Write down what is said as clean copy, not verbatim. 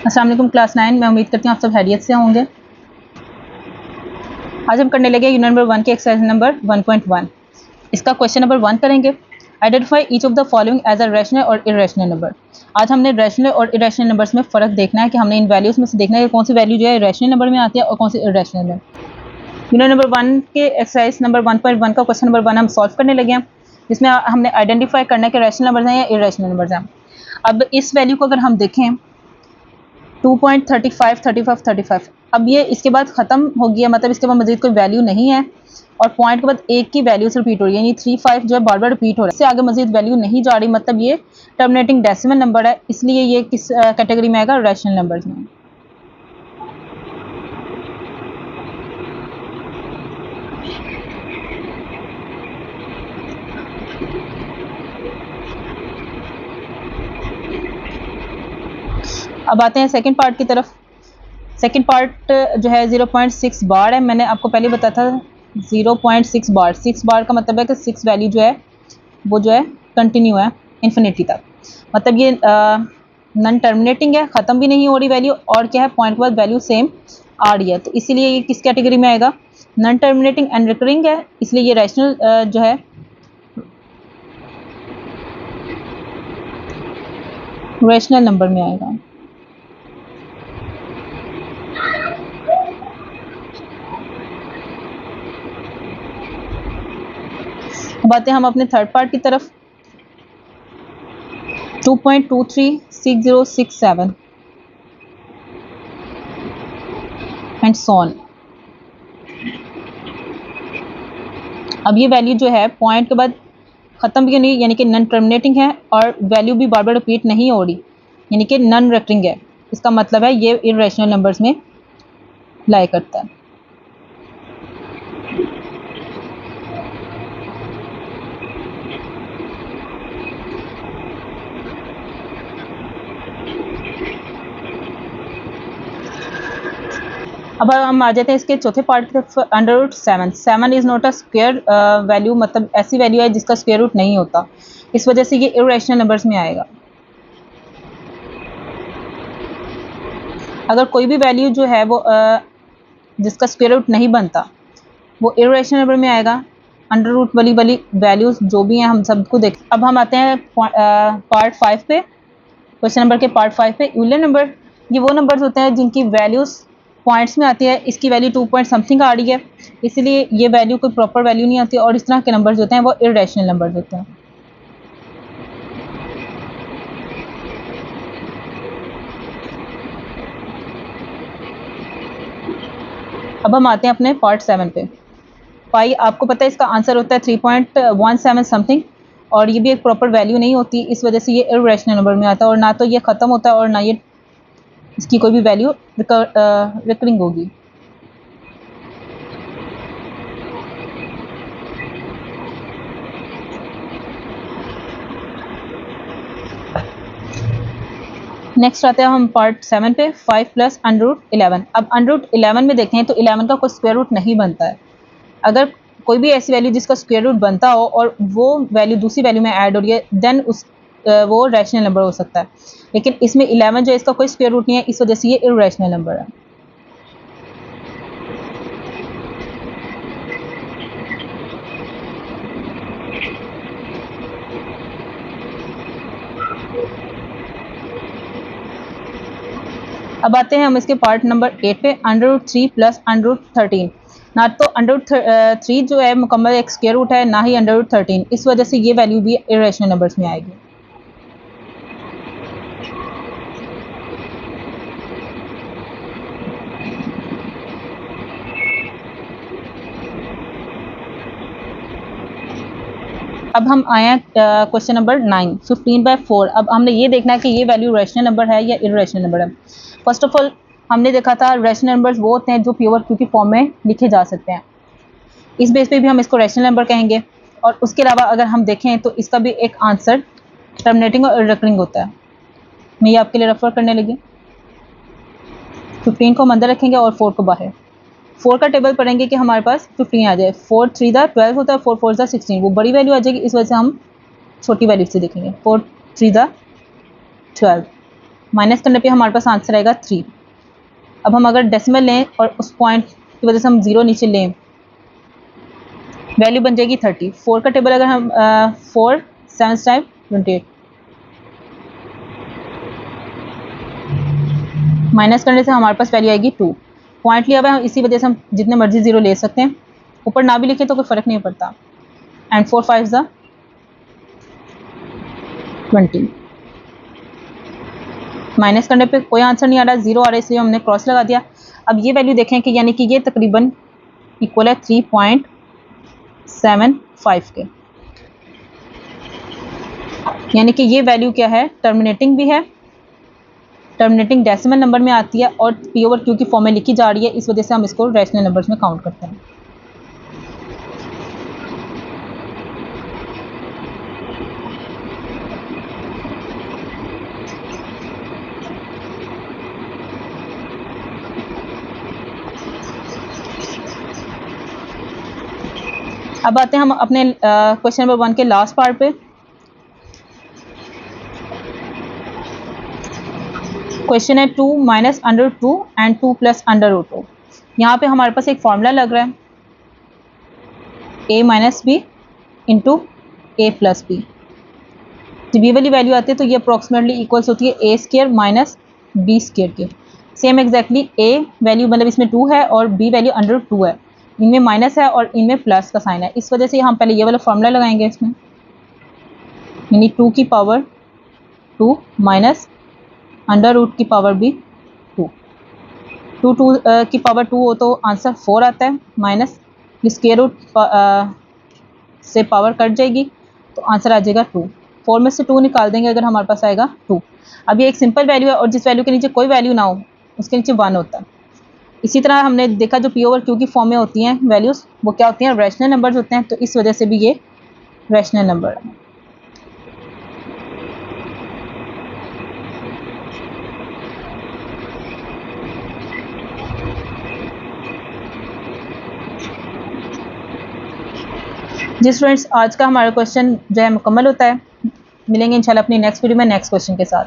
अस्सलाम वालेकुम क्लास 9। मैं उम्मीद करती हूँ आप सब खैरियत से होंगे। आज हम करने लगे यूनिट नंबर 1 के एक्सरसाइज नंबर 1.1। इसका क्वेश्चन नंबर 1 करेंगे। Identify each of the following as a rational or irrational number. आज हमने रैशनल और इरेशनल नंबर्स में फ़र्क देखना है कि हमने इन वैल्यूज़ में से देखना है कि कौन सी वैल्यू जो है रैशनल नंबर में आती है और कौन सी इरेशनल में। यूनिट नंबर 1 के एक्सरसाइज नंबर 1.1 का क्वेश्चन नंबर 1 हम सॉल्व करने लगे हैं, जिसमें हमने आइडेंटिफाई करना है कि रैशनल नंबर्स हैं या इरेशनल नंबर्स हैं। अब इस वैल्यू को अगर हम देखें 2.35, 35, 35, अब ये इसके बाद ख़त्म हो गया, मतलब इसके बाद मजीद कोई वैल्यू नहीं है और पॉइंट के बाद एक की वैल्यू से रिपीट हो रही है, यानी 35 जो है बार बार रिपीट हो रहा है। इससे आगे मजीद वैल्यू नहीं जा रही, मतलब ये टर्मिनेटिंग डेसिमल नंबर है, इसलिए ये किस कैटेगरी में आएगा? रैशनल नंबर्स में। अब आते हैं सेकंड पार्ट की तरफ। सेकंड पार्ट जो है 0.6 बार है। मैंने आपको पहले बताया था 0.6 बार। 6 बार का मतलब है कि 6 वैल्यू जो है वो जो है कंटिन्यू है इन्फिनिटी तक, मतलब ये नॉन टर्मिनेटिंग है, ख़त्म भी नहीं हो रही वैल्यू, और क्या है, पॉइंट के बाद वैल्यू सेम आ रही है, तो इसीलिए ये किस कैटेगरी में आएगा? नॉन टर्मिनेटिंग एंड रिकरिंग है, इसलिए ये रैशनल जो है रैशनल नंबर में आएगा। अब आते हैं हम अपने थर्ड पार्ट की तरफ। 2.236067 एंड सो ऑन। अब ये वैल्यू जो है पॉइंट के बाद ख़त्म भी नहीं, यानी कि नॉन टर्मिनेटिंग है, और वैल्यू भी बार बार रिपीट नहीं हो रही, यानी कि नॉन रिकरिंग है। इसका मतलब है ये इरेशनल नंबर्स में लाई करता है। अब हम आ जाते हैं इसके चौथे पार्ट की तरफ। √7। 7 is not a square value, मतलब ऐसी वैल्यू है जिसका स्क्वायर रूट नहीं होता, इस वजह से ये इरेशनल नंबर्स में आएगा। अगर कोई भी वैल्यू जो है वो जिसका स्क्वायर रूट नहीं बनता, वो इरेशनल नंबर में आएगा। अंडर रूट वाली वैल्यूज जो भी हैं हम सबको देख। अब हम आते हैं पार्ट 5 पे, क्वेश्चन नंबर के पार्ट 5 पे। यूलर नंबर, ये वो नंबर्स होते हैं जिनकी वैल्यूज पॉइंट्स में आती है। इसकी वैल्यू 2 पॉइंट समथिंग आ रही है, इसलिए ये वैल्यू कोई प्रॉपर वैल्यू नहीं आती, और इस तरह के नंबर्स होते हैं वो इरेशनल नंबर्स होते हैं। अब हम आते हैं अपने पार्ट 7 पे। पाई आपको पता है इसका आंसर होता है 3.17 समथिंग, और ये भी एक प्रॉपर वैल्यू नहीं होती, इस वजह से ये इरेशनल नंबर में आता है, और ना तो ये ख़त्म होता है और ना ये इसकी कोई भी वैल्यू रिकरिंग होगी। नेक्स्ट आते हैं हम पार्ट 7 पे। 5 प्लस √11। अब √11 में देखें तो 11 का कोई स्क्वायर रूट नहीं बनता है। अगर कोई भी ऐसी वैल्यू जिसका स्क्वायर रूट बनता हो और वो वैल्यू दूसरी वैल्यू में ऐड हो रही है, देन उस वो रैशनल नंबर हो सकता है, लेकिन इसमें 11 जो है इसका कोई स्क्वायर रूट नहीं है, इस वजह से ये इरेशनल नंबर है। अब आते हैं हम इसके पार्ट नंबर 8 पे। √3 प्लस √13। ना तो √3 जो है मुकम्मल एक स्क्वायर रूट है, ना ही √13, इस वजह से ये वैल्यू भी इरेशनल नंबर्स में आएगी। अब हम आए हैं क्वेश्चन नंबर 9। 15/4। अब हमने ये देखना है कि ये वैल्यू रैशनल नंबर है या इरेशनल नंबर है। फर्स्ट ऑफ ऑल हमने देखा था रैशनल नंबर्स वो होते हैं जो प्योर क्यू की फॉर्म में लिखे जा सकते हैं, इस बेस पे भी हम इसको रैशनल नंबर कहेंगे। और उसके अलावा अगर हम देखें तो इसका भी एक आंसर टर्मिनेटिंग और रिकरिंग होता है। मैं ये आपके लिए रेफर करने लगी। 15 को हम अंदर रखेंगे और 4 को बाहर। 4 का टेबल पढ़ेंगे कि हमारे पास 15 आ जाए। 4 3 12 होता है, 4 4 16, वो बड़ी वैल्यू आ जाएगी, इस वजह से हम छोटी वैल्यू से देखेंगे। 4 3 12। माइनस करने पे हमारे पास आंसर आएगा 3। अब हम अगर डेसिमल लें और उस पॉइंट की वजह से हम 0 नीचे लें, वैल्यू बन जाएगी 30। 4 का टेबल अगर हम 4 7 टाइम 28, माइनस करने से हमारे पास वैल्यू आएगी 2। पॉइंट लिया हुआ है, इसी वजह से हम जितने मर्जी 0 ले सकते हैं, ऊपर ना भी लिखें तो कोई फ़र्क नहीं पड़ता। एंड 4 5 ज़ा 20। माइनस करने पे कोई आंसर नहीं आ रहा, 0 आ रहा है, इसलिए हमने क्रॉस लगा दिया। अब ये वैल्यू देखें कि यानी कि ये तकरीबन इक्वल है 3.75 के, यानी कि ये वैल्यू क्या है, टर्मिनेटिंग भी है, टर्मिनेटिंग डेसिमल नंबर में आती है और पी ओवर क्यू की फॉर्म में लिखी जा रही है, इस वजह से हम इसको रैशनल नंबर्स में काउंट करते हैं। अब आते हैं हम अपने क्वेश्चन नंबर 1 के लास्ट पार्ट पे। क्वेश्चन है 2 minus under 2 and 2 plus under root 2। यहाँ पे हमारे पास एक फॉर्मूला लग रहा है, a minus B into A plus B. जब ये वाली वैल्यू आती है तो ये अप्रॉक्सीमेटली इक्वल्स होती है a square minus B square के। सेम एग्जैक्टली a वैल्यू मतलब इसमें 2 है और b वैल्यू अंडर 2 है, इनमें माइनस है और इनमें प्लस का साइन है, इस वजह से हम पहले ये वाला फॉर्मूला लगाएंगे इसमें, यानी 2 की पावर 2 माइनस अंडर रूट की पावर भी 2। 2 की पावर 2 हो तो आंसर 4 आता है, माइनस स्क्वायर रूट से पावर कट जाएगी तो आंसर आ जाएगा 2। 4 में से 2 निकाल देंगे अगर हमारे पास आएगा 2। अब ये एक सिंपल वैल्यू है और जिस वैल्यू के नीचे कोई वैल्यू ना हो उसके नीचे 1 होता है। इसी तरह हमने देखा जो पी ओवर क्यू की फॉर्म में होती हैं वैल्यूज़, वो क्या होती हैं, रैशनल नंबर्स होते हैं, तो इस वजह से भी ये रैशनल नंबर है। जी स्टूडेंट्स, आज का हमारा क्वेश्चन जो है मुकम्मल होता है। मिलेंगे इंशाल्लाह अपनी नेक्स्ट वीडियो में नेक्स्ट क्वेश्चन के साथ।